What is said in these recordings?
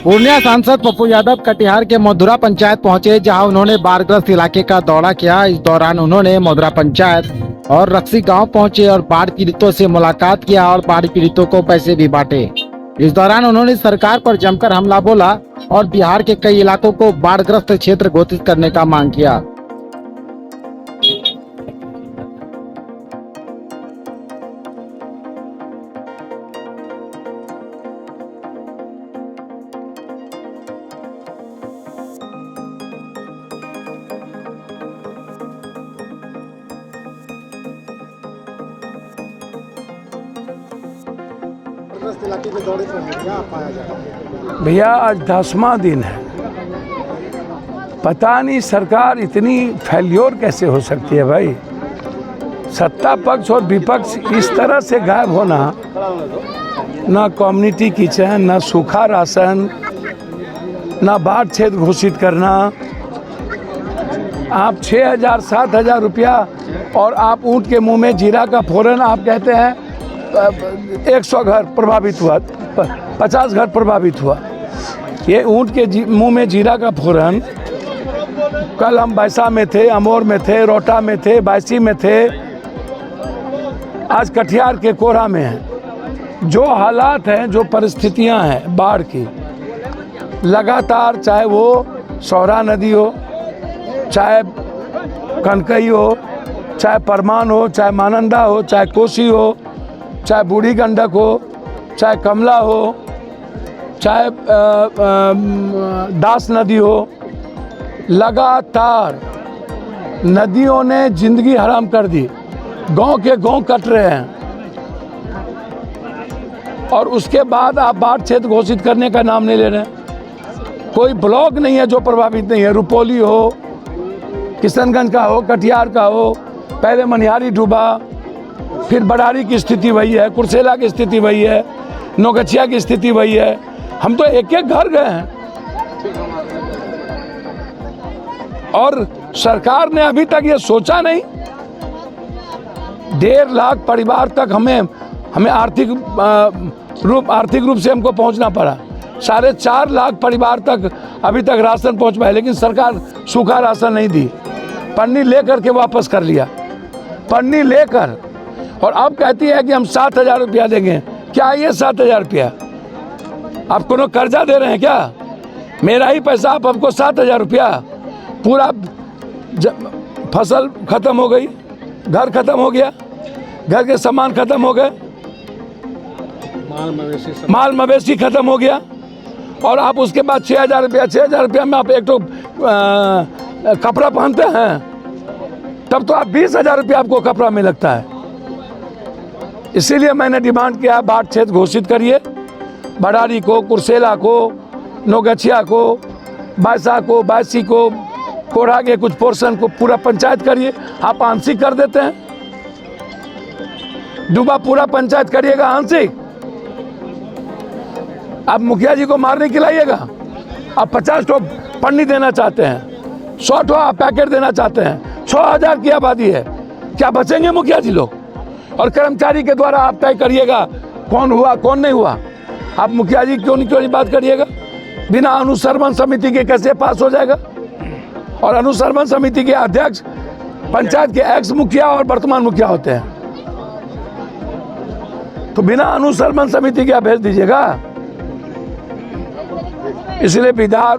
पूर्णिया सांसद पप्पू यादव कटिहार के मधुरा पंचायत पहुंचे, जहां उन्होंने बाढ़ग्रस्त इलाके का दौरा किया। इस दौरान उन्होंने मधुरा पंचायत और रक्सी गांव पहुंचे और बाढ़ पीड़ितों से मुलाकात किया और बाढ़ पीड़ितों को पैसे भी बांटे। इस दौरान उन्होंने सरकार पर जमकर हमला बोला और बिहार के कई इलाकों को बाढ़ग्रस्त क्षेत्र घोषित करने का मांग किया। इलाके के दौरे पर क्या पाया जाए? भैया आज 10वां दिन है, पता नहीं सरकार इतनी फेल्योर कैसे हो सकती है भाई। सत्ता पक्ष और विपक्ष इस तरह से गायब होना, ना कम्युनिटी किचन, ना सूखा राशन, ना बाढ़ क्षेत्र घोषित करना। आप 6,000 7,000 रुपया और आप ऊँट के मुंह में जीरा का फोरन आप कहते हैं 100 घर प्रभावित हुआ, 50 घर प्रभावित हुआ। ये ऊँट के मुंह में जीरा का फोरन, कल हम बैसा में थे, अमोर में थे, रोटा में थे, बायसी में थे, आज कटिहार के कोरा में हैं। जो हालात हैं, जो परिस्थितियां हैं बाढ़ की, लगातार चाहे वो सौरा नदी हो, चाहे कनकई हो, चाहे परमान हो, चाहे मानंदा हो, चाहे कोसी हो, चाहे बूढ़ी गंडक हो, चाहे कमला हो, चाहे दास नदी हो, लगातार नदियों ने जिंदगी हराम कर दी। गांव के गांव कट रहे हैं और उसके बाद आप बाढ़ क्षेत्र घोषित करने का नाम नहीं ले रहे हैं। कोई ब्लॉक नहीं है जो प्रभावित नहीं है। रुपौली हो, किशनगंज का हो, कटिहार का हो, पहले मनिहारी डूबा, फिर बड़ारी की स्थिति वही है, कुर्सेला की स्थिति वही है, नौगछिया की स्थिति वही है। हम तो एक एक घर गए हैं और सरकार ने अभी तक ये सोचा नहीं। 1.5 लाख परिवार तक हमें आर्थिक रूप से हमको पहुंचना पड़ा। 4.5 लाख परिवार तक अभी तक राशन पहुंच पाए, लेकिन सरकार सूखा राशन नहीं दी, पन्नी लेकर के वापस कर लिया, पन्नी लेकर। और अब कहती है कि हम 7,000 रुपया देंगे। क्या ये 7,000 रुपया? आप कोनो कर्जा दे रहे हैं क्या? मेरा ही पैसा आप हमको 7,000 रुपया, पूरा फसल खत्म हो गई, घर खत्म हो गया, घर के सामान खत्म हो गए, माल मवेशी खत्म हो गया, और आप उसके बाद 6,000 रुपया में आप एक तो कपड़ा पहनते हैं, तब तो आप 20,000 रुपया आपको कपड़ा में लगता है। इसीलिए मैंने डिमांड किया, बाढ़ क्षेत्र घोषित करिए। बड़ारी को, कुर्सेला को, नौगछिया को, बायसा को, बायसी को, कोढ़ा के कुछ पोर्शन को पूरा पंचायत करिए। आप आंशिक कर देते हैं, डूबा पूरा पंचायत करिएगा आंशिक। आप मुखिया जी को मारने खिलाइएगा। आप 50 ठो पन्नी देना चाहते हैं, 100 ठो आप पैकेट देना चाहते हैं। 6,000 की आबादी है, क्या बचेंगे मुखिया जी लोग? और कर्मचारी के द्वारा आप तय करिएगा कौन हुआ कौन नहीं हुआ। आप मुखिया जी क्यों नहीं बात करिएगा? बिना अनुश्रवण समिति के कैसे पास हो जाएगा? और अनुश्रवण समिति के अध्यक्ष पंचायत के एक्स मुखिया और वर्तमान मुखिया होते हैं, तो बिना अनुश्रवण समिति के आप भेज दीजिएगा। इसलिए विधार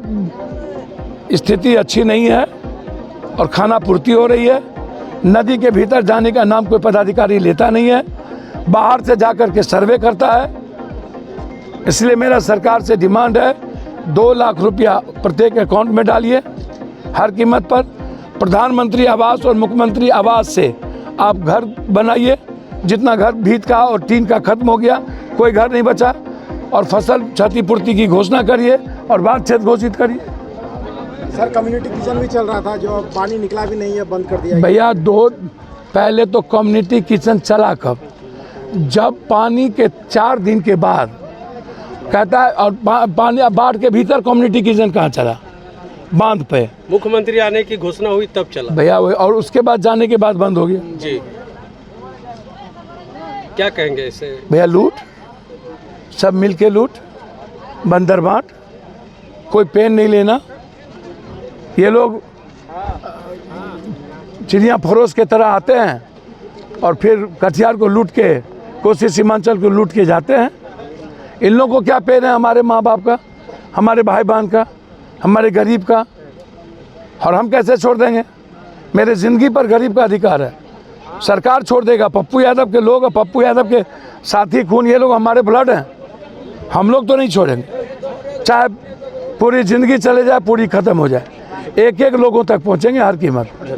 स्थिति अच्छी नहीं है और खाना पूर्ति हो रही है। नदी के भीतर जाने का नाम कोई पदाधिकारी लेता नहीं है, बाहर से जाकर के सर्वे करता है। इसलिए मेरा सरकार से डिमांड है, 2 लाख रुपया प्रत्येक अकाउंट में डालिए हर कीमत पर। प्रधानमंत्री आवास और मुख्यमंत्री आवास से आप घर बनाइए। जितना घर भीत का और टीन का खत्म हो गया, कोई घर नहीं बचा। और फसल क्षतिपूर्ति की घोषणा करिए और बाढ़ क्षेत्र घोषित करिए। सर कम्युनिटी किचन भी चल रहा था जो पानी निकला भी नहीं है, बंद कर दिया। भैया पहले तो कम्युनिटी किचन चला कब, जब पानी के 4 दिन के बाद कहता है, और पानी बाढ़ के भीतर कम्युनिटी किचन कहाँ चला, बांध पे मुख्यमंत्री आने की घोषणा हुई तब चला भैया, और उसके बाद जाने के बाद बंद हो गया। जी, क्या कहेंगे इसे? भैया लूट, सब मिलके लूट, बंदर बांट, कोई पेन नहीं लेना। ये लोग चिड़िया फरोश के तरह आते हैं और फिर कटिहार को लूट के, कोसी सीमांचल को लूट के जाते हैं। इन लोगों को क्या पेन है हमारे माँ बाप का, हमारे भाई बहन का, हमारे गरीब का, और हम कैसे छोड़ देंगे? मेरे ज़िंदगी पर गरीब का अधिकार है, सरकार छोड़ देगा? पप्पू यादव के लोग, पप्पू यादव के साथी खून, ये लोग हमारे ब्लड हैं, हम लोग तो नहीं छोड़ेंगे। चाहे पूरी ज़िंदगी चले जाए, पूरी ख़त्म हो जाए, एक एक लोगों तक पहुँचेंगे हर कीमत।